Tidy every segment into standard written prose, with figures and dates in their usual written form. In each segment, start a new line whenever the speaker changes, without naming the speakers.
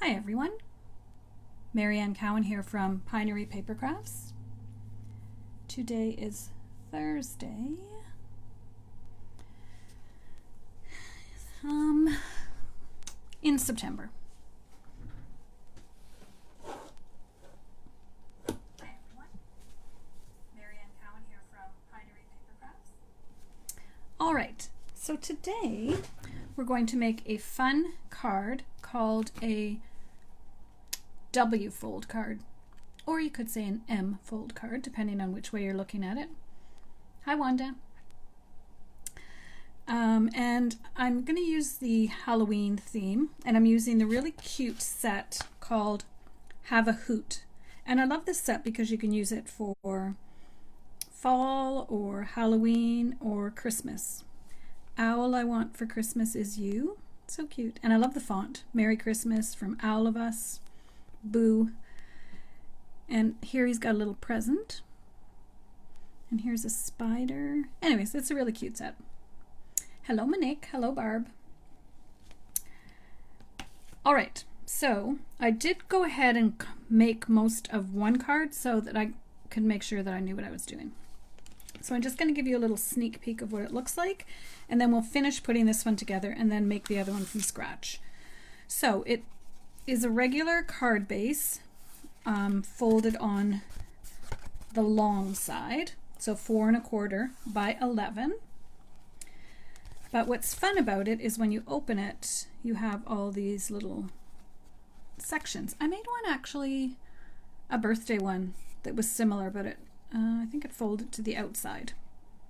Hi everyone, Marianne Cowan here from Pinery Paper Crafts. Today is Thursday. In September. Hi everyone, Marianne Cowan here from Pinery Paper Crafts. Alright, so today we're going to make a fun card called a W fold card, or you could say an M fold card, depending on which way you're looking at it. Hi Wanda. And I'm going to use the Halloween theme, and I'm using the really cute set called Have a Hoot. And I love this set because you can use it for fall or Halloween or Christmas. Owl I want for Christmas is you. So cute. And I love the font. Merry Christmas from Owl of Us. Boo. And here he's got a little present. And here's a spider. Anyways, it's a really cute set. Hello Monique. Hello Barb. Alright, so I did go ahead and make most of one card so that I could make sure that I knew what I was doing. So I'm just going to give you a little sneak peek of what it looks like, and then we'll finish putting this one together and then make the other one from scratch. So it is a regular card base folded on the long side, so 4 1/4 by 11. But what's fun about it is when you open it, you have all these little sections. I made one actually, a birthday one that was similar, but I think it folded to the outside.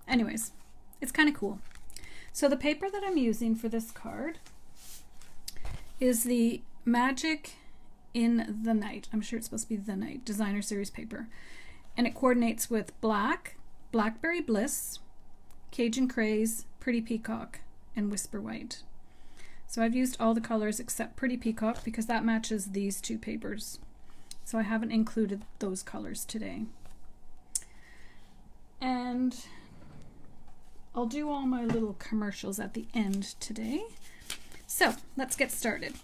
Anyways, it's kind of cool. So the paper that I'm using for this card is the Magic in the Night. I'm sure it's supposed to be the Night designer series paper. And it coordinates with black, Blackberry Bliss, Cajun Craze, Pretty Peacock, and Whisper White. So I've used all the colors except Pretty Peacock because that matches these two papers. So I haven't included those colors today. And I'll do all my little commercials at the end today. So let's get started.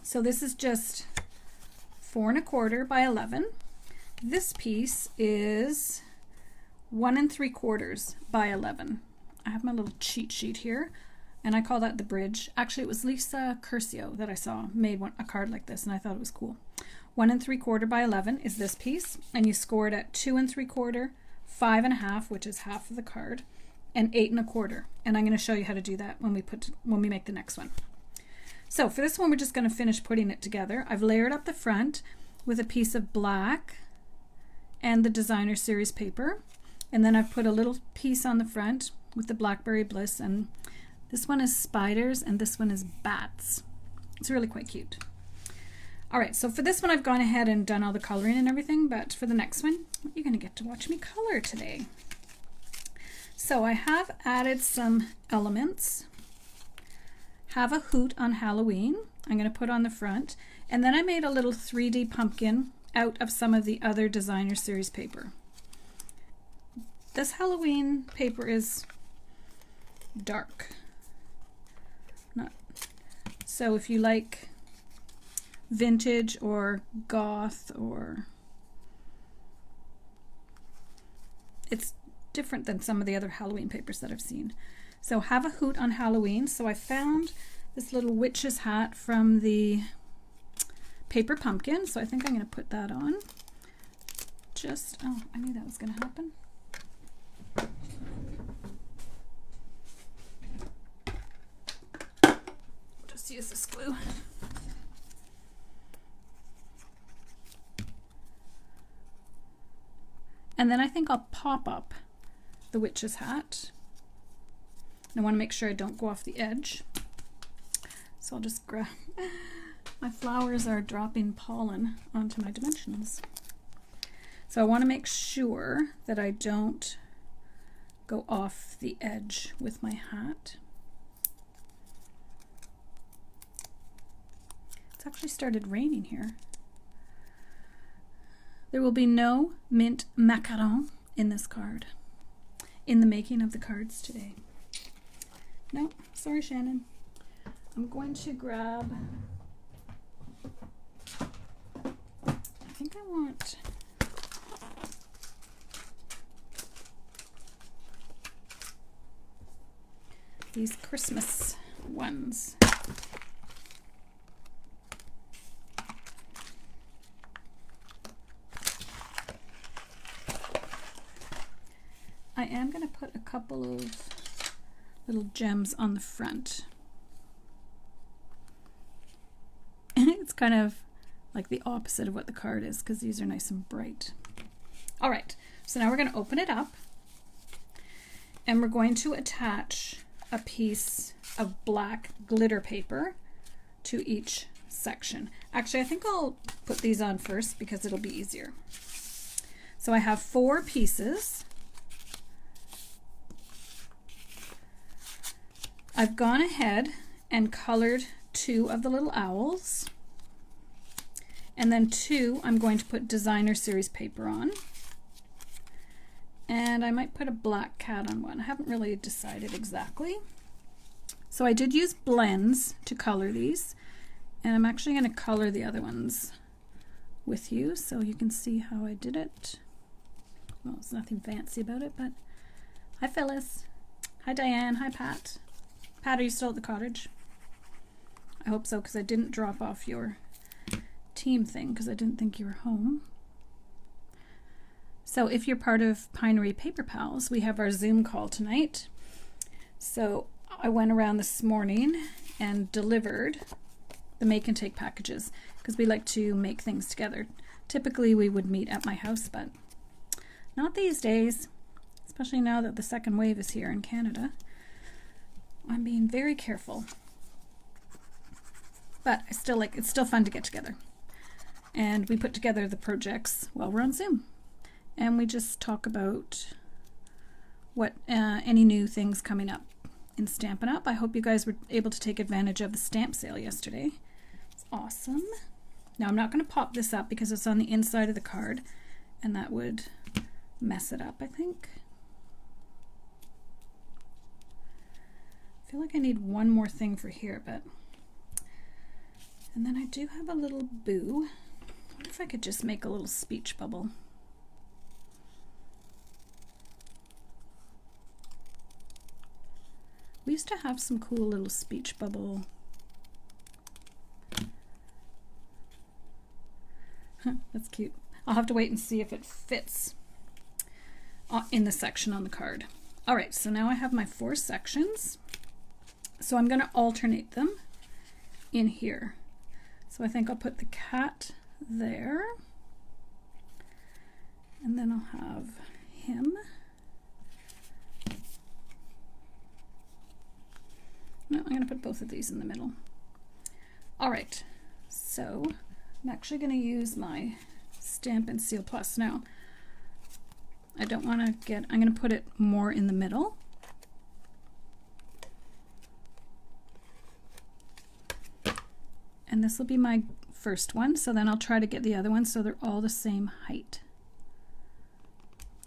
So this is just 4 1/4 by 11. This piece is 1 3/4 by 11. I have my little cheat sheet here, and I call that the bridge. Actually, it was Lisa Curcio that I saw made a card like this, and I thought it was cool. 1 3/4 by 11 is this piece, and you score it at 2 3/4, 5 1/2, which is half of the card, and 8 1/4. And I'm going to show you how to do that when we make the next one. So for this one, we're just going to finish putting it together. I've layered up the front with a piece of black and the designer series paper, and then I've put a little piece on the front with the Blackberry Bliss, and this one is spiders and this one is bats. It's really quite cute. Alright, so for this one I've gone ahead and done all the coloring and everything, but for the next one you're going to get to watch me color today. So I have added some elements. Have a Hoot on Halloween. I'm going to put on the front, and then I made a little 3D pumpkin out of some of the other designer series paper. This Halloween paper is dark. So if you like vintage or goth, or it's different than some of the other Halloween papers that I've seen. So Have a Hoot on Halloween. So I found this little witch's hat from the paper pumpkin, so I think I'm going to put that on. Oh, I knew that was going to happen. Just use this glue. And then I think I'll pop up the witch's hat. And I want to make sure I don't go off the edge. So I'll just grab... My flowers are dropping pollen onto my dimensionals. So I want to make sure that I don't go off the edge with my hat. It's actually started raining here. There will be no mint macaron in this card, in the making of the cards today. No, sorry Shannon. I'm going to grab think I want these Christmas ones. I am going to put a couple of little gems on the front. It's kind of like the opposite of what the card is because these are nice and bright. All right, so now we're going to open it up and we're going to attach a piece of black glitter paper to each section. Actually, I think I'll put these on first because it'll be easier. So I have 4 pieces. I've gone ahead and colored 2 of the little owls, and then 2 I'm going to put designer series paper on, and I might put a black cat on one. I haven't really decided exactly. So I did use blends to color these, and I'm actually going to color the other ones with you so you can see how I did it. Well, there's nothing fancy about it, but hi Phyllis. Hi Diane. Hi Pat. Pat, are you still at the cottage? I hope so, because I didn't drop off your team thing because I didn't think you were home. So if you're part of Pinery Paper Pals, we have our Zoom call tonight. So I went around this morning and delivered the make and take packages because we like to make things together. Typically we would meet at my house, but not these days, especially now that the second wave is here in Canada. I'm being very careful, but I still like, it's still fun to get together. And we put together the projects while we're on Zoom. And we just talk about what any new things coming up in Stampin' Up. I hope you guys were able to take advantage of the stamp sale yesterday. It's awesome. Now I'm not going to pop this up because it's on the inside of the card, and that would mess it up, I think. I feel like I need one more thing for here, but... And then I do have a little boo. I wonder if I could just make a little speech bubble. We used to have some cool little speech bubble. That's cute. I'll have to wait and see if it fits in the section on the card. All right, so now I have my 4 sections. So I'm going to alternate them in here. So I think I'll put the cat there. And then I'll have him. No, I'm going to put both of these in the middle. All right, so I'm actually going to use my Stampin' Seal Plus. Now, I don't want to get, I'm going to put it more in the middle. And this will be my first one, so then I'll try to get the other one so they're all the same height.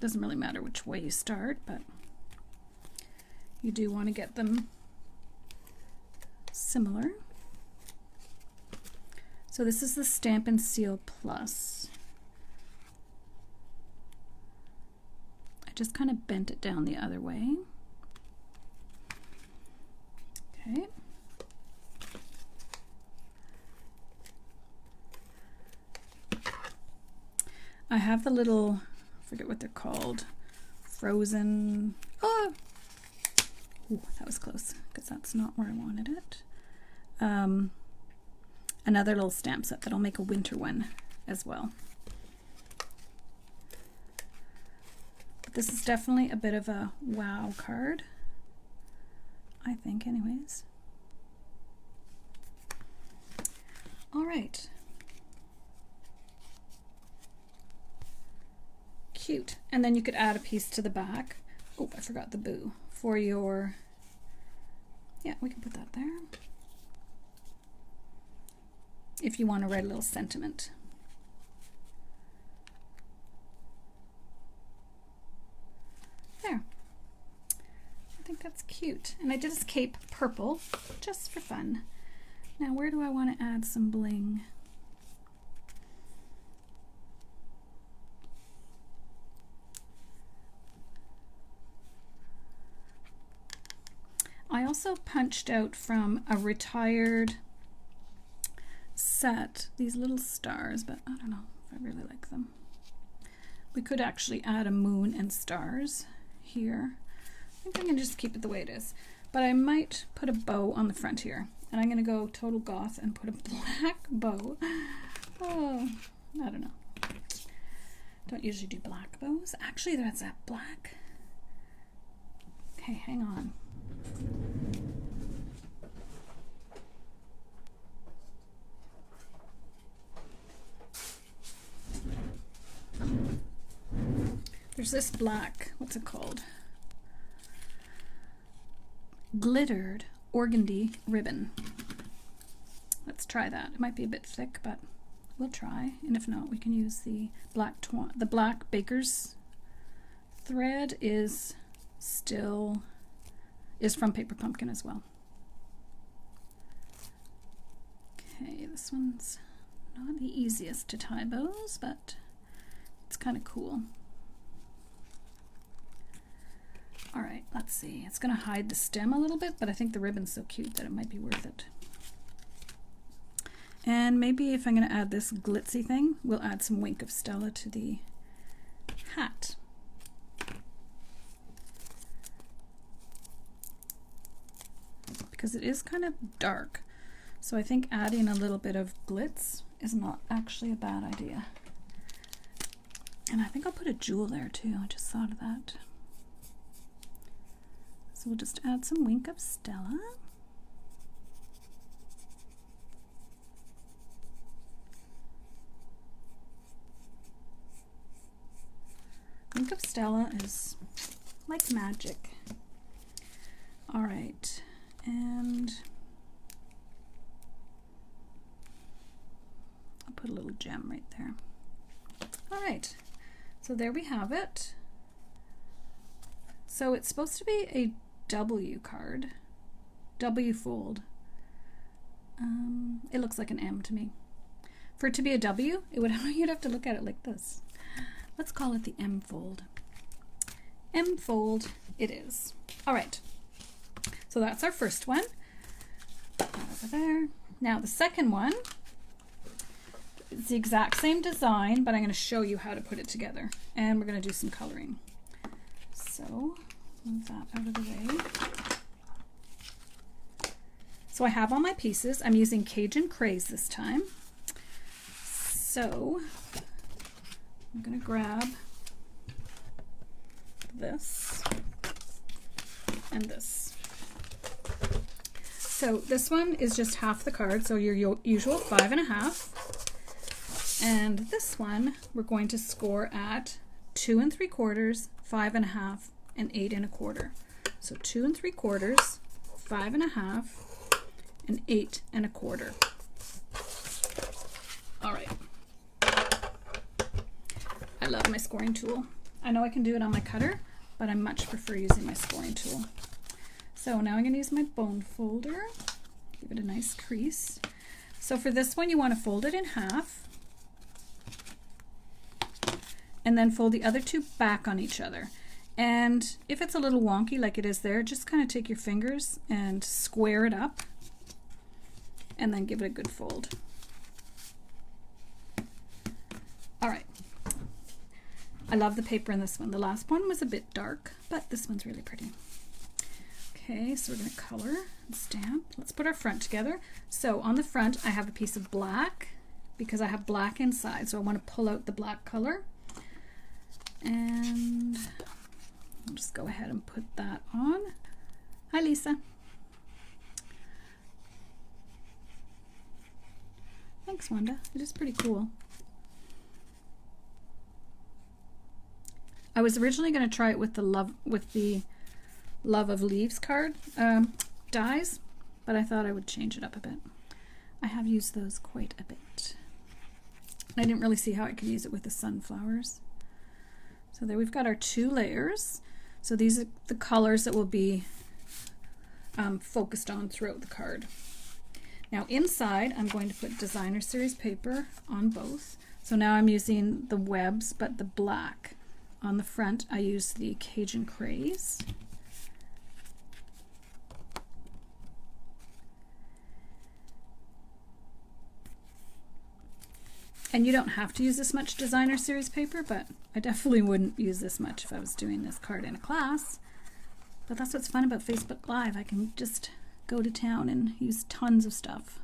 Doesn't really matter which way you start, but you do want to get them similar. So this is the Stampin' Seal Plus. I just kind of bent it down the other way. Okay. I have the little, I forget what they're called, frozen, oh, ooh, that was close, because that's not where I wanted it. Another little stamp set that'll make a winter one as well. But this is definitely a bit of a wow card, I think anyways. All right. Cute. And then you could add a piece to the back. Oh, I forgot the boo for your, yeah, we can put that there. If you want to write a little sentiment. There. I think that's cute. And I did this cape purple just for fun. Now where do I want to add some bling? also punched out from a retired set these little stars, but I don't know if I really like them. We could actually add a moon and stars here. I think I'm going to just keep it the way it is, but I might put a bow on the front here, and I'm going to go total goth and put a black bow. Oh, I don't know. Don't usually do black bows. Actually, that's that black. Okay, hang on. There's this black, what's it called? Glittered organdy ribbon. Let's try that. It might be a bit thick, but we'll try. And if not, we can use the black baker's thread is from Paper Pumpkin as well. Okay, this one's not the easiest to tie bows, but it's kind of cool. All right, let's see. It's going to hide the stem a little bit, but I think the ribbon's so cute that it might be worth it. And maybe if I'm going to add this glitzy thing, we'll add some Wink of Stella to the hat. Because it is kind of dark. So I think adding a little bit of glitz is not actually a bad idea. And I think I'll put a jewel there too. I just thought of that. So we'll just add some Wink of Stella. Wink of Stella is like magic. All right, and I'll put a little gem right there. All right, so there we have it. So it's supposed to be a W card, W fold. It looks like an M to me. For it to be a W, you'd have to look at it like this. Let's call it the M fold. M fold it is. All right, so that's our first one. Over there. Now the second one, it's the exact same design, but I'm going to show you how to put it together, and we're going to do some coloring. So move that out of the way. So I have all my pieces. I'm using Cajun Craze this time. So I'm going to grab this and this. So this one is just half the card, so your usual 5.5. And this one we're going to score at 2 3/4, 5.5, and 8 1/4. So 2 3/4, 5.5, and 8 1/4. All right. I love my scoring tool. I know I can do it on my cutter, but I much prefer using my scoring tool. So now I'm going to use my bone folder. Give it a nice crease. So for this one, you want to fold it in half, and then fold the other two back on each other. And if it's a little wonky like it is there, just kind of take your fingers and square it up, and then give it a good fold. All right. I love the paper in this one. The last one was a bit dark, but this one's really pretty. Okay, so we're going to color and stamp. Let's put our front together. So on the front, I have a piece of black because I have black inside, so I want to pull out the black color. And I'll just go ahead and put that on. Hi, Lisa. Thanks, Wanda. It is pretty cool. I was originally going to try it with the Love of Leaves card dies, but I thought I would change it up a bit. I have used those quite a bit. I didn't really see how I could use it with the sunflowers. So there we've got our 2 layers. So these are the colors that will be focused on throughout the card. Now inside, I'm going to put Designer Series paper on both. So now I'm using the webs, but the black. On the front, I use the Cajun Craze. And you don't have to use this much designer series paper, but I definitely wouldn't use this much if I was doing this card in a class. But that's what's fun about Facebook Live. I can just go to town and use tons of stuff.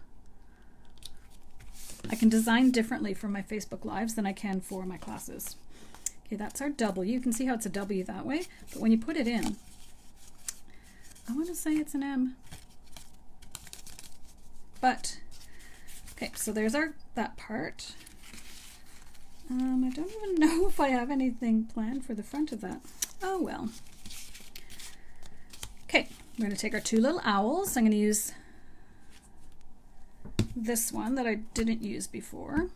I can design differently for my Facebook Lives than I can for my classes. Okay, that's our W. You can see how it's a W that way, but when you put it in, I want to say it's an M. But, okay, so there's that part. I don't even know if I have anything planned for the front of that. Oh well. Okay, we're going to take our two little owls. I'm going to use this one that I didn't use before.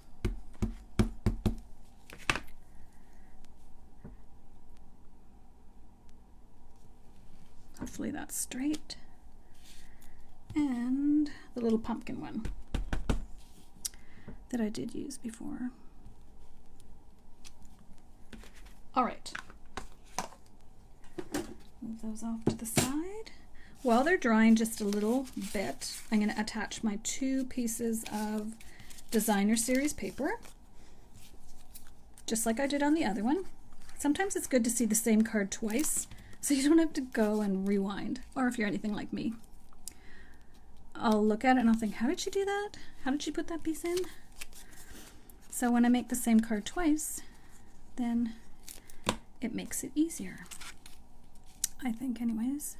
Hopefully that's straight. And the little pumpkin one that I did use before. All right. Move those off to the side. While they're drying just a little bit, I'm going to attach my two pieces of designer series paper, just like I did on the other one. Sometimes it's good to see the same card twice, so you don't have to go and rewind, or if you're anything like me. I'll look at it and I'll think, how did she do that? How did she put that piece in? So when I make the same card twice, then it makes it easier. I think anyways.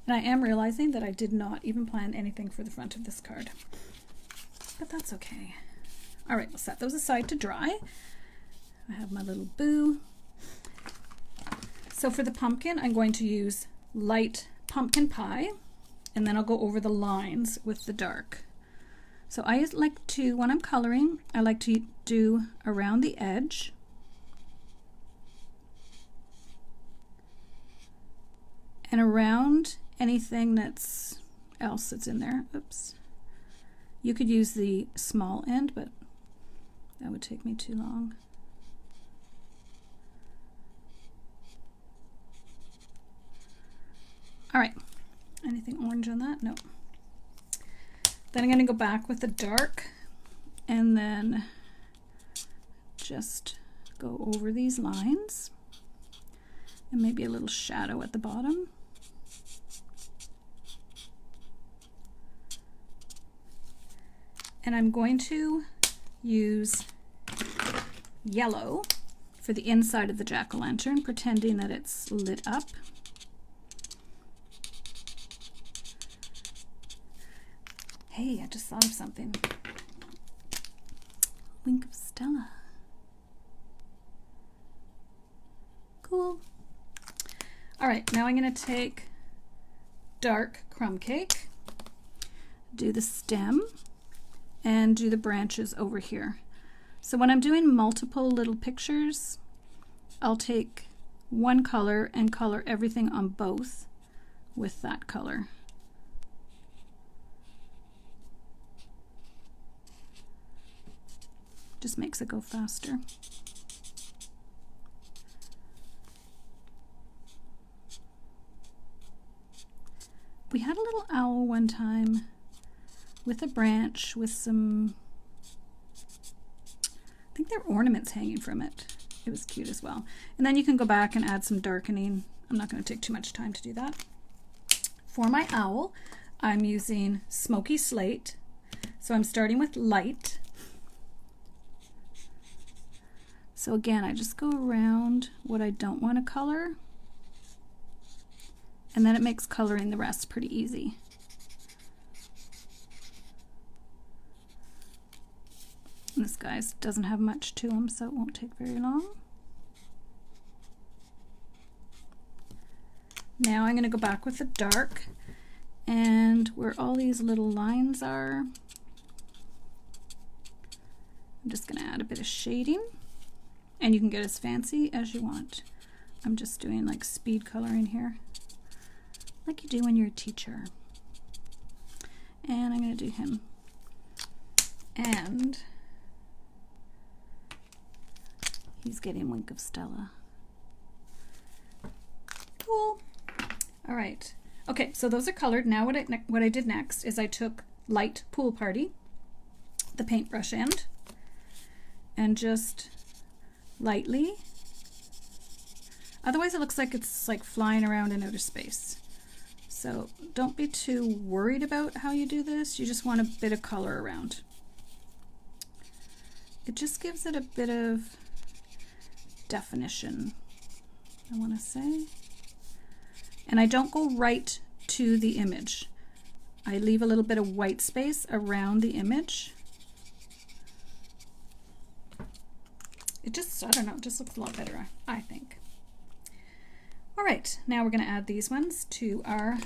And I am realizing that I did not even plan anything for the front of this card. But that's okay. All right, we'll set those aside to dry. I have my little boo. So for the pumpkin, I'm going to use light pumpkin pie, and then I'll go over the lines with the dark. So I like to, when I'm coloring, I like to do around the edge. And around anything else that's in there. Oops. You could use the small end, but that would take me too long. All right, anything orange on that? No. Then I'm going to go back with the dark and then just go over these lines and maybe a little shadow at the bottom. And I'm going to use yellow for the inside of the jack-o'-lantern, pretending that it's lit up. Hey, I just thought of something. Wink of Stella. Cool. All right, now I'm going to take dark crumb cake, do the stem, and do the branches over here. So when I'm doing multiple little pictures, I'll take one color and color everything on both with that color. Just makes it go faster. We had a little owl one time with a branch with some, I think there were ornaments hanging from it. It was cute as well. And then you can go back and add some darkening. I'm not going to take too much time to do that. For my owl, I'm using Smoky Slate. So I'm starting with light. So again, I just go around what I don't want to color, and then it makes coloring the rest pretty easy. And this guy doesn't have much to him, so it won't take very long. Now I'm going to go back with the dark, and where all these little lines are, I'm just going to add a bit of shading. And you can get as fancy as you want. I'm just doing like speed coloring here, like you do when you're a teacher. And I'm going to do him. And he's getting Wink of Stella. Cool. All right. Okay, so those are colored. Now what I did next is I took light Pool Party, the paintbrush end, and just lightly. Otherwise it looks like it's like flying around in outer space. So don't be too worried about how you do this. You just want a bit of color around. It just gives it a bit of definition, I want to say. And I don't go right to the image. I leave a little bit of white space around the image. It just, I don't know, it just looks a lot better, I think. All right, now we're going to add these ones to our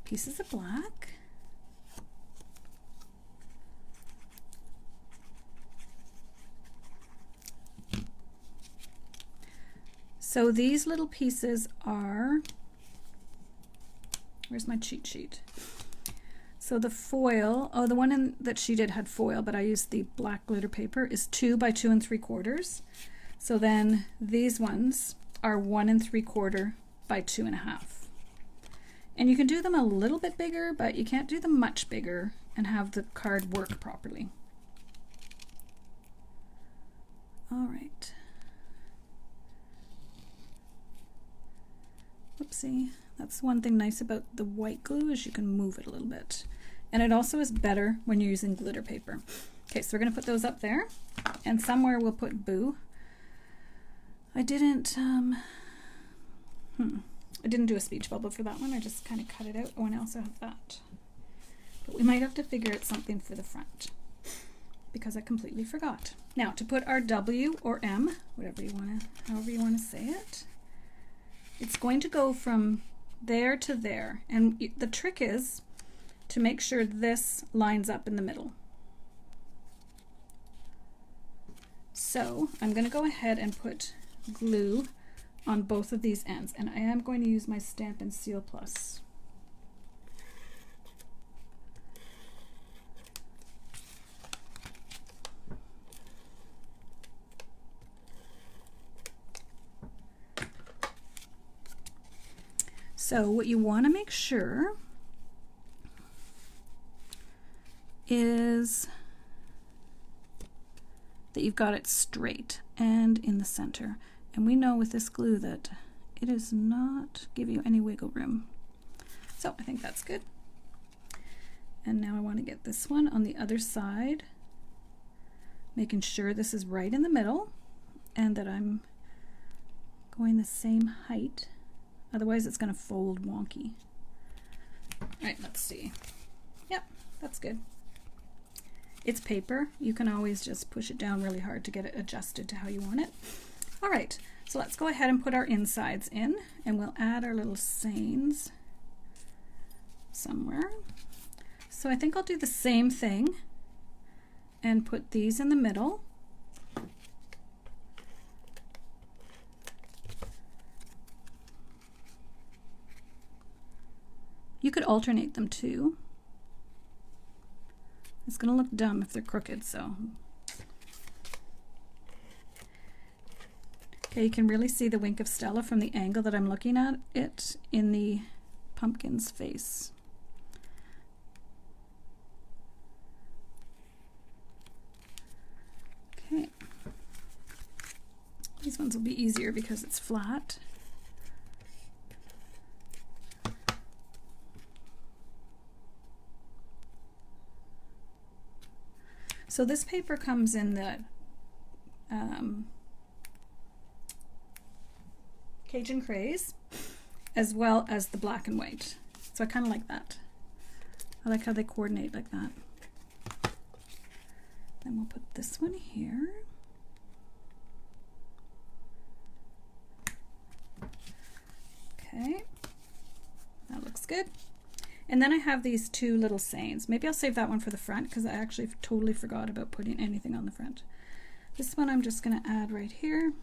pieces of black. So these little pieces are, where's my cheat sheet? So the foil, oh, the one that she did had foil, but I used the black glitter paper, is 2 by 2 3/4. So then these ones are 1 3/4 by 2 1/2. And you can do them a little bit bigger, but you can't do them much bigger and have the card work properly. All right. Whoopsie. That's one thing nice about the white glue is you can move it a little bit. And it also is better when you're using glitter paper. Okay, so we're going to put those up there. And somewhere we'll put Boo. I didn't do a speech bubble for that one. I just kind of cut it out. Oh, and I also have that. But we might have to figure out something for the front because I completely forgot. Now, to put our W or M, whatever you want to, however you want to say it, it's going to go from there to there. And the trick is to make sure this lines up in the middle. So I'm going to go ahead and put glue on both of these ends, and I am going to use my Stampin' Seal Plus. So what you want to make sure is that you've got it straight and in the center. And we know with this glue that it does not give you any wiggle room. So I think that's good. And now I want to get this one on the other side, making sure this is right in the middle and that I'm going the same height. Otherwise it's going to fold wonky. All right, let's see. Yep, that's good. It's paper. You can always just push it down really hard to get it adjusted to how you want it. All right, so let's go ahead and put our insides in, and we'll add our little sayings somewhere. So I think I'll do the same thing and put these in the middle. You could alternate them too. It's going to look dumb if they're crooked, so. Okay, you can really see the wink of Stella from the angle that I'm looking at it in the pumpkin's face. Okay. These ones will be easier because it's flat. So this paper comes in the Cajun Craze as well as the black and white. So I kind of like that. I like how they coordinate like that. Then we'll put this one here. Okay, that looks good. And then I have these two little sayings. Maybe I'll save that one for the front because I actually totally forgot about putting anything on the front. This one I'm just going to add right here.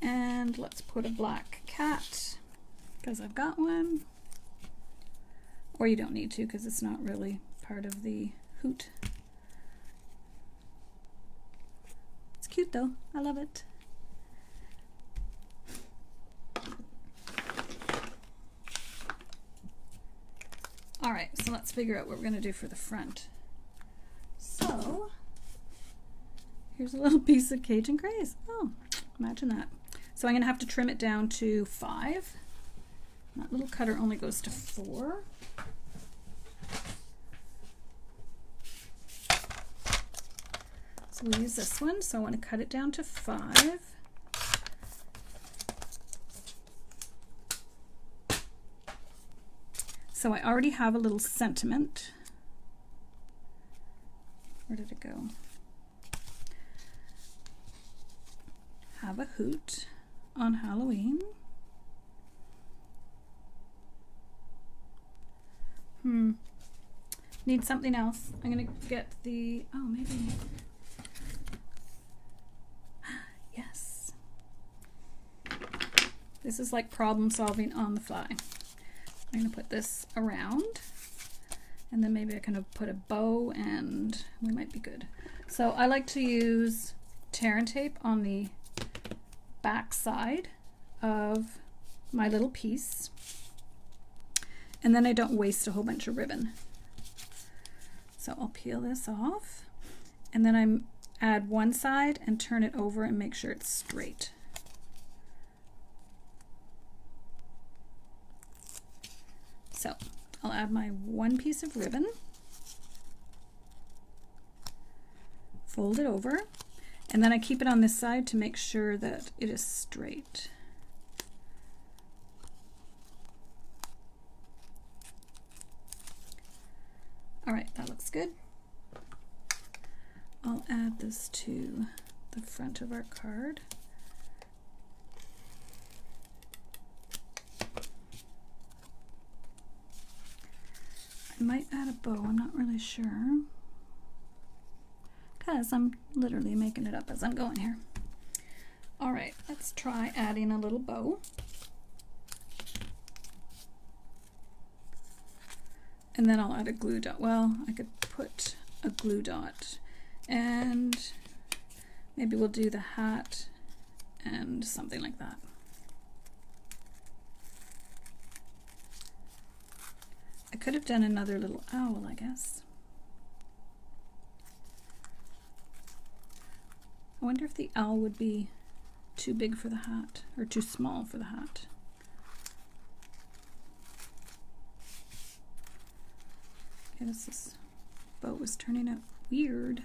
And let's put a black cat because I've got one. Or you don't need to because it's not really part of the Hoot. It's cute though. I love it. All right, so let's figure out what we're going to do for the front. So here's a little piece of Cajun Craze. Oh, imagine that. So I'm going to have to trim it down to 5. That little cutter only goes to 4. So we'll use this one. So I want to cut it down to 5. So I already have a little sentiment. Where did it go? Have a hoot on Halloween. Need something else. I'm gonna get the, oh, maybe. Yes. This is like problem solving on the fly. I'm gonna put this around, and then maybe I can put a bow and we might be good. So I like to use tear and tape on the back side of my little piece, and then I don't waste a whole bunch of ribbon. So I'll peel this off, and then I add one side and turn it over and make sure it's straight. So I'll add my one piece of ribbon, fold it over, and then I keep it on this side to make sure that it is straight. All right, that looks good. I'll add this to the front of our card. I might add a bow, I'm not really sure, because I'm literally making it up as I'm going here. All right, let's try adding a little bow. And then I'll add a glue dot. Well, I could put a glue dot, and maybe we'll do the hat and something like that. I could have done another little owl, I guess. I wonder if the owl would be too big for the hat, or too small for the hat. Okay, this bow was turning out weird.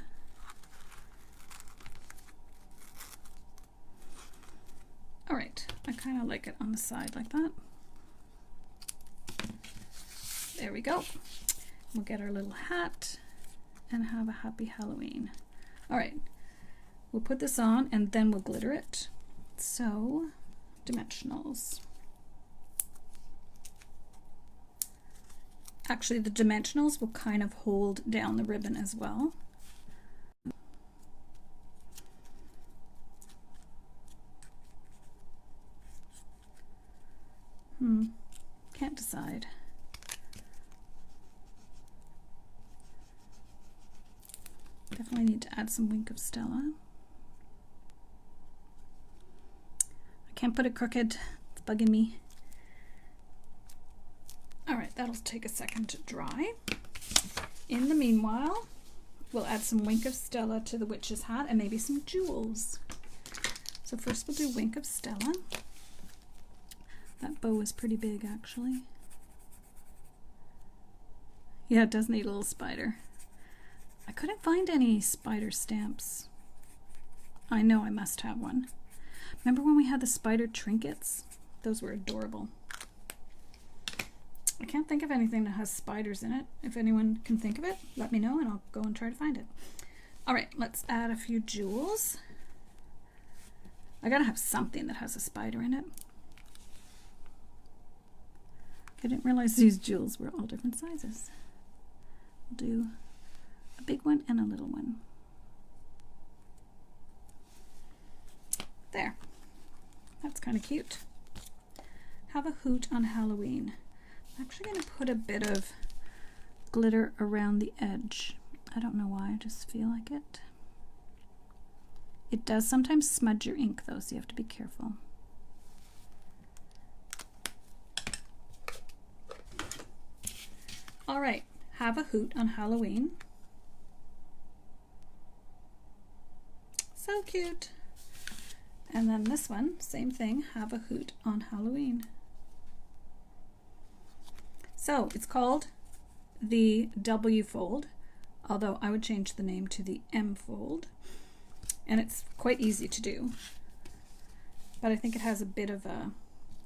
All right, I kind of like it on the side like that. There we go. We'll get our little hat and have a happy Halloween. All right, we'll put this on and then we'll glitter it. So, dimensionals. Actually, the dimensionals will kind of hold down the ribbon as well. Can't decide. Definitely need to add some Wink of Stella. I can't put it crooked, it's bugging me. All right, that'll take a second to dry. In the meanwhile, we'll add some Wink of Stella to the witch's hat and maybe some jewels. So first we'll do Wink of Stella. That bow is pretty big, actually. Yeah, it does need a little spider. I couldn't find any spider stamps. I know I must have one. Remember when we had the spider trinkets? Those were adorable. I can't think of anything that has spiders in it. If anyone can think of it, let me know and I'll go and try to find it. All right, let's add a few jewels. I gotta have something that has a spider in it. I didn't realize these jewels were all different sizes. We'll do a big one and a little one. There. That's kind of cute. Have a hoot on Halloween. I'm actually going to put a bit of glitter around the edge. I don't know why, I just feel like it. It does sometimes smudge your ink though, so you have to be careful. All right, have a hoot on Halloween. So cute. And then this one, same thing, have a hoot on Halloween. So it's called the W fold, although I would change the name to the M fold. And it's quite easy to do, but I think it has a bit of a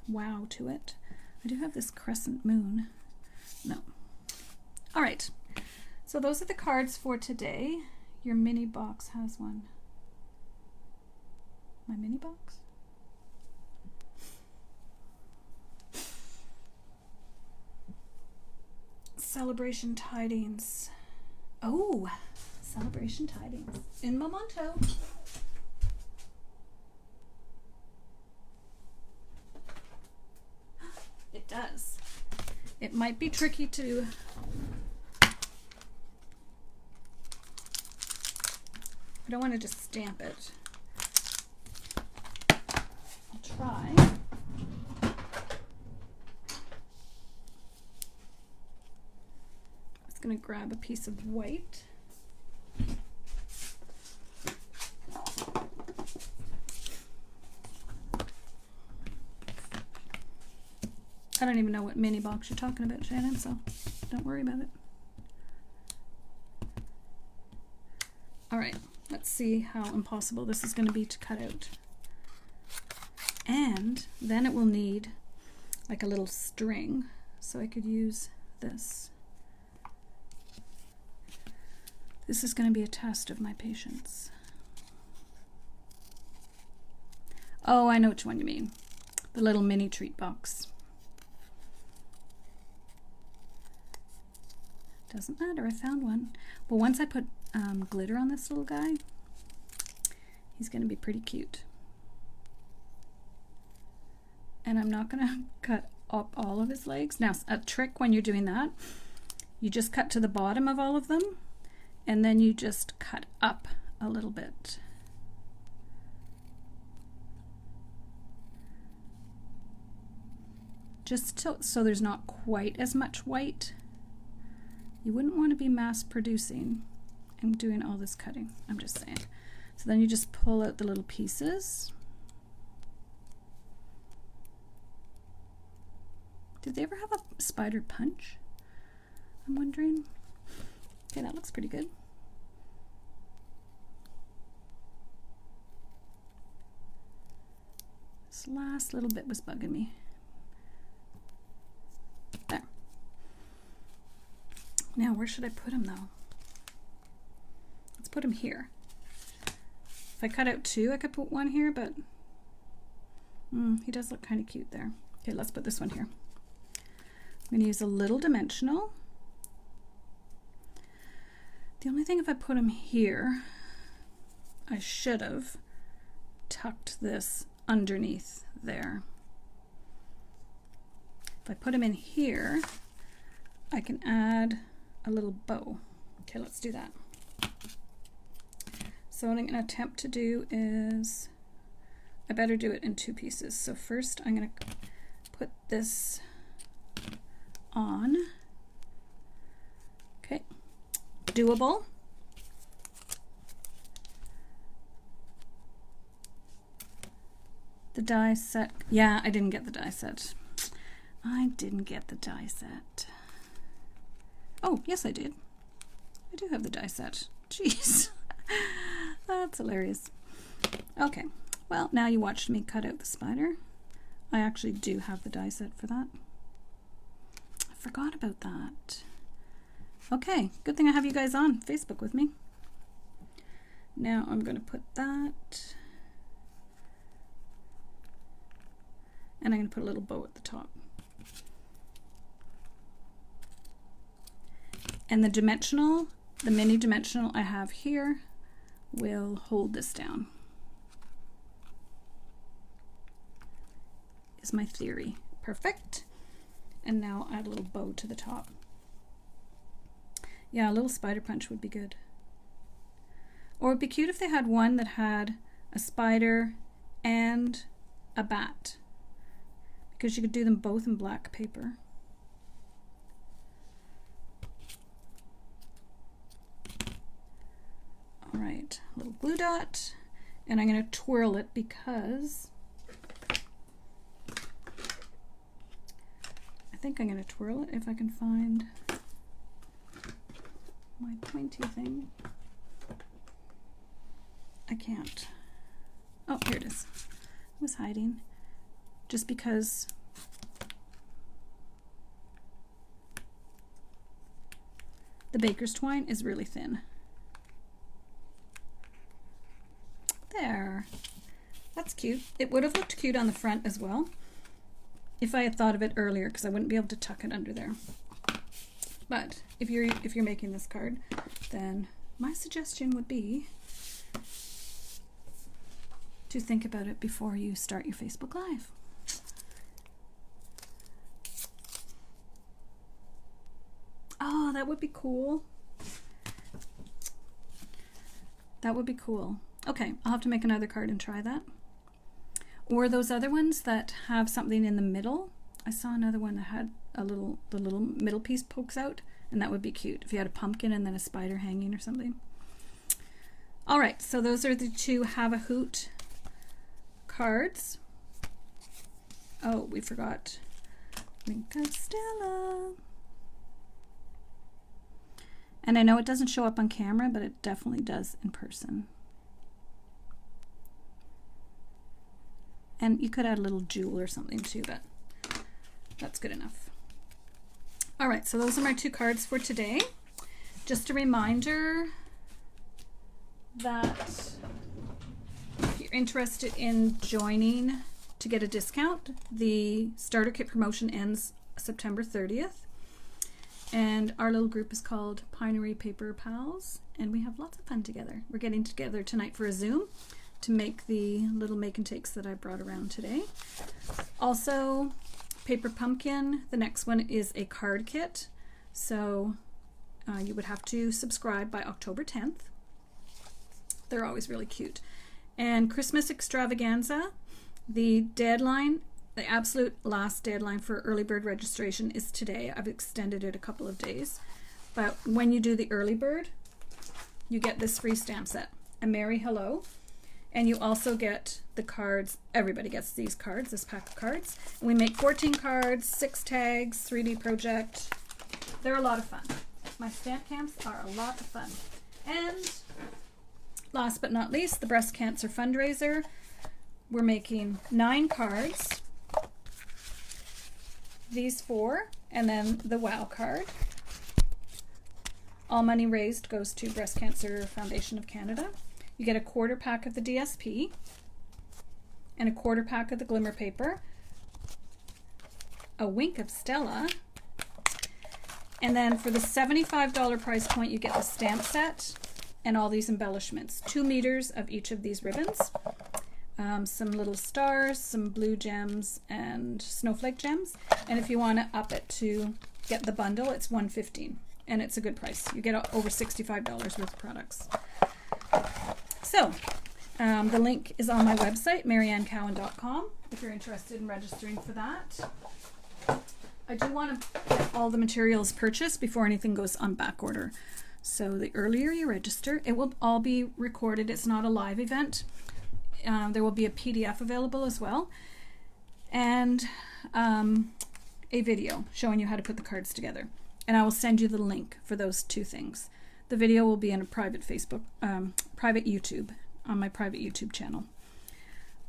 wow to it. I do have this crescent moon. No. All right, so those are the cards for today. Your mini box has one. My mini box? Celebration Tidings. Oh, Celebration Tidings in Memento. It does. It might be tricky to I don't want to just stamp it. I'll try. I was going to grab a piece of white. I don't even know what mini box you're talking about, Shannon, so don't worry about it. All right, let's see how impossible this is going to be to cut out. And then it will need like a little string, so I could use this. This is going to be a test of my patience. Oh, I know which one you mean. The little mini treat box. Doesn't matter, I found one. Well, once I put glitter on this little guy, he's going to be pretty cute. And I'm not going to cut up all of his legs. Now, a trick when you're doing that, you just cut to the bottom of all of them, and then you just cut up a little bit. Just so there's not quite as much white. You wouldn't want to be mass producing and doing all this cutting, I'm just saying. So then you just pull out the little pieces. Did they ever have a spider punch? I'm wondering. Okay, that looks pretty good. This last little bit was bugging me. There. Now, where should I put him though? Let's put him here. If I cut out two, I could put one here, but he does look kind of cute there. Okay, let's put this one here. I'm going to use a little dimensional. The only thing, if I put him here, I should have tucked this underneath there. If I put him in here, I can add a little bow. Okay, let's do that. So what I'm going to attempt to do is, I better do it in two pieces. So first I'm going to put this on. Okay, doable. The die set, yeah, I didn't get the die set. I didn't get the die set. Oh, yes I did. I do have the die set. Jeez. That's hilarious. Okay, well, now you watched me cut out the spider. I actually do have the die set for that. I forgot about that. Okay, good thing I have you guys on Facebook with me. Now I'm going to put that. And I'm going to put a little bow at the top. And the mini dimensional I have here will hold this down, is my theory. Perfect. And now add a little bow to the top. Yeah, a little spider punch would be good. Or it'd be cute if they had one that had a spider and a bat, because you could do them both in black paper. that little glue dot, and I'm going to twirl it because I think I'm going to twirl it if I can find my pointy thing. I can't. Oh, here it is. It was hiding. Just because the baker's twine is really thin. There. That's cute. It would have looked cute on the front as well if I had thought of it earlier, because I wouldn't be able to tuck it under there. But if you're making this card, then my suggestion would be to think about it before you start your Facebook Live. Oh, that would be cool. That would be cool. Okay, I'll have to make another card and try that. Or those other ones that have something in the middle. I saw another one that had the little middle piece pokes out, and that would be cute if you had a pumpkin and then a spider hanging or something. All right, so those are the two Have a Hoot cards. Oh, we forgot Link of Stella. And I know it doesn't show up on camera, but it definitely does in person. And you could add a little jewel or something too, but that's good enough. All right, so those are my two cards for today. Just a reminder that if you're interested in joining to get a discount, the starter kit promotion ends September 30th. And our little group is called Pinery Paper Pals, and we have lots of fun together. We're getting together tonight for a Zoom to make the little make and takes that I brought around today. Also, Paper Pumpkin, the next one is a card kit. So you would have to subscribe by October 10th. They're always really cute. And Christmas Extravaganza, the deadline, the absolute last deadline for early bird registration is today. I've extended it a couple of days. But when you do the early bird, you get this free stamp set, a Merry Hello. And you also get the cards. Everybody gets these cards, this pack of cards. And we make 14 cards, 6 tags, 3D project. They're a lot of fun. My stamp camps are a lot of fun. And last but not least, the breast cancer fundraiser. We're making 9 cards. These 4, and then the WOW card. All money raised goes to Breast Cancer Foundation of Canada. You get a quarter pack of the DSP and a quarter pack of the Glimmer paper, a wink of Stella, and then for the $75 price point you get the stamp set and all these embellishments. 2 meters of each of these ribbons, some little stars, some blue gems, and snowflake gems. And if you want to up it to get the bundle, it's $115, and it's a good price. You get over $65 worth of products. So, the link is on my website, mariannecowan.com, if you're interested in registering for that. I do want to get all the materials purchased before anything goes on back order. So the earlier you register, it will all be recorded. It's not a live event. There will be a PDF available as well, and a video showing you how to put the cards together. And I will send you the link for those 2 things. The video will be in a private private YouTube, on my private YouTube channel.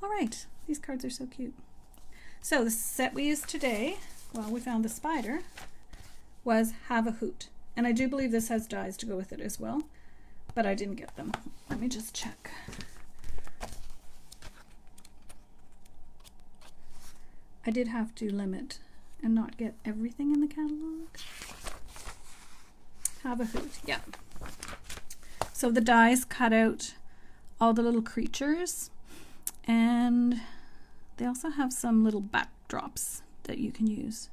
All right, these cards are so cute. So the set we used today, well, we found the spider, was Have a Hoot. And I do believe this has dies to go with it as well, but I didn't get them. Let me just check. I did have to limit and not get everything in the catalog. Have a Hoot, yeah. So the dies cut out all the little creatures, and they also have some little backdrops that you can use.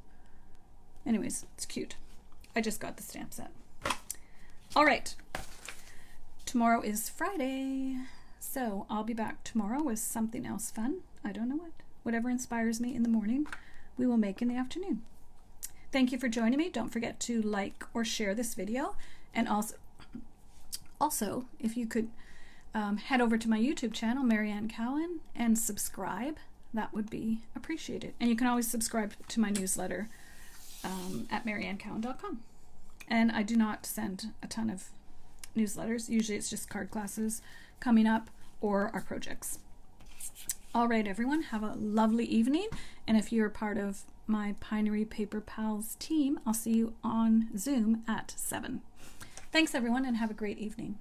Anyways, it's cute. I just got the stamp set. All right, tomorrow is Friday, so I'll be back tomorrow with something else fun. I don't know what. Whatever inspires me in the morning, we will make in the afternoon. Thank you for joining me. Don't forget to like or share this video, and also if you could head over to my YouTube channel, Marianne Cowan, and subscribe. That would be appreciated. And you can always subscribe to my newsletter at mariannecowan.com. And I do not send a ton of newsletters. Usually it's just card classes coming up or our projects. All right, everyone, have a lovely evening. And if you're part of my Pinery Paper Pals team, I'll see you on Zoom at 7. Thanks, everyone, and have a great evening.